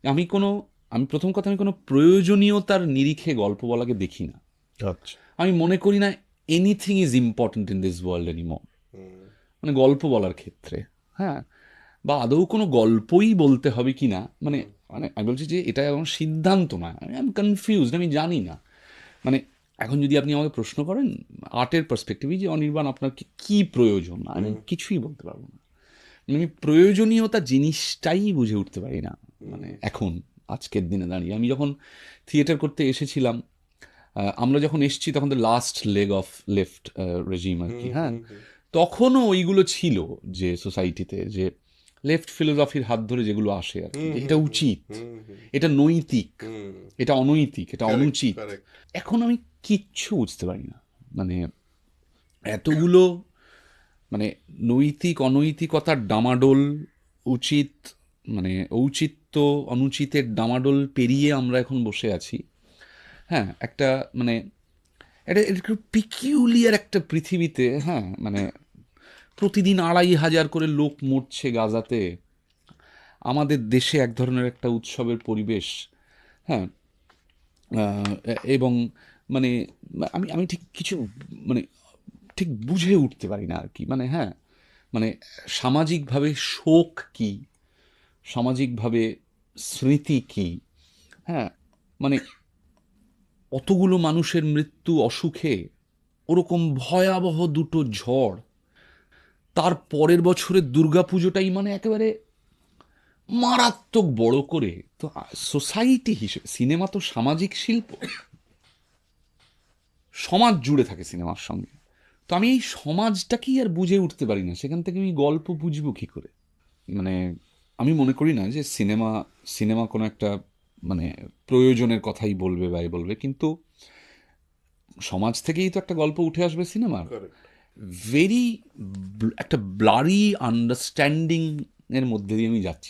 আমি প্রথম কথা, আমি কোনো প্রয়োজনীয়তার নিরিখে গল্প বলাকে দেখি না। আচ্ছা। আমি মনে করি না anything is important in this world anymore, hmm. মানে গল্প বলার ক্ষেত্রে। হ্যাঁ, বা আদৌ কোনো গল্পই বলতে হবে কি না, মানে হুম। মানে আমি বলছি যে এটা এমন সিদ্ধান্ত নয়, আমি কনফিউজড, আমি জানি না। মানে এখন যদি আপনি আমাকে প্রশ্ন করেন আর্টের পার্সপেক্টিভে যে অনির্বাণ আপনার কি প্রয়োজন, আমি হুম। কিছুই বলতে পারবো না। আমি প্রয়োজনীয়তা জিনিসটাই বুঝে উঠতে পারি না। মানে হুম। এখন আজকের দিনে দাঁড়িয়ে আমি যখন থিয়েটার করতে এসেছিলাম, আমরা যখন এসেছি তখন তো last leg of left regime আর কি। হুম। হ্যাঁ, হুম। হুম। তখনও ওইগুলো ছিল যে সোসাইটিতে, যে লেফট ফিলোসফির হাত ধরে যেগুলো আসে আর কি, হুম। যে এটা হুম। উচিত, হুম। হুম। এটা নৈতিক, হুম। এটা অনৈতিক, এটা কারেক্ট, অনুচিত। কারেক্ট। এখন আমি কিচ্ছু বুঝতে পারি না। মানে এতগুলো, মানে নৈতিক অনৈতিকতার ডামাডোল, উচিত মানে ঔচিত্য অনুচিতের ডামাডোল পেরিয়ে আমরা এখন বসে আছি। হ্যাঁ, একটা মানে এটা একটু পিকিউলিয়ার একটা পৃথিবীতে। হ্যাঁ, মানে প্রতিদিন 2,500 করে লোক মরছে গাজাতে, আমাদের দেশে এক ধরনের একটা উৎসবের পরিবেশ। হ্যাঁ, এবং মানে আমি আমি ঠিক কিছু, মানে ঠিক বুঝে উঠতে পারি না আর কি। মানে হ্যাঁ, মানে সামাজিকভাবে শোক কি, সামাজিকভাবে স্মৃতি কি। হ্যাঁ, মানে অতগুলো মানুষের মৃত্যু অসুখে, ওরকম ভয়াবহ দুটো ঝড়, তার পরের বছরের দুর্গাপুজোটাই মানে একেবারে মারাত্মক বড় করে। তো সোসাইটি হিসেবে সিনেমা তো সামাজিক শিল্প, সমাজ জুড়ে থাকে সিনেমার সঙ্গে। তো আমি এই সমাজটাকেই আর বুঝে উঠতে পারি না, সেখান থেকে আমি গল্প বুঝবো কী করে। মানে আমি মনে করি না যে সিনেমা সিনেমা কোনো একটা মানে প্রয়োজনের কথাই বলবে বা বলবে, কিন্তু সমাজ থেকেই তো একটা গল্প উঠে আসবে সিনেমার। কারেক্ট। ভেরি একটা ব্লারি আন্ডারস্ট্যান্ডিং এর মধ্যে দিয়ে আমি যাচ্ছি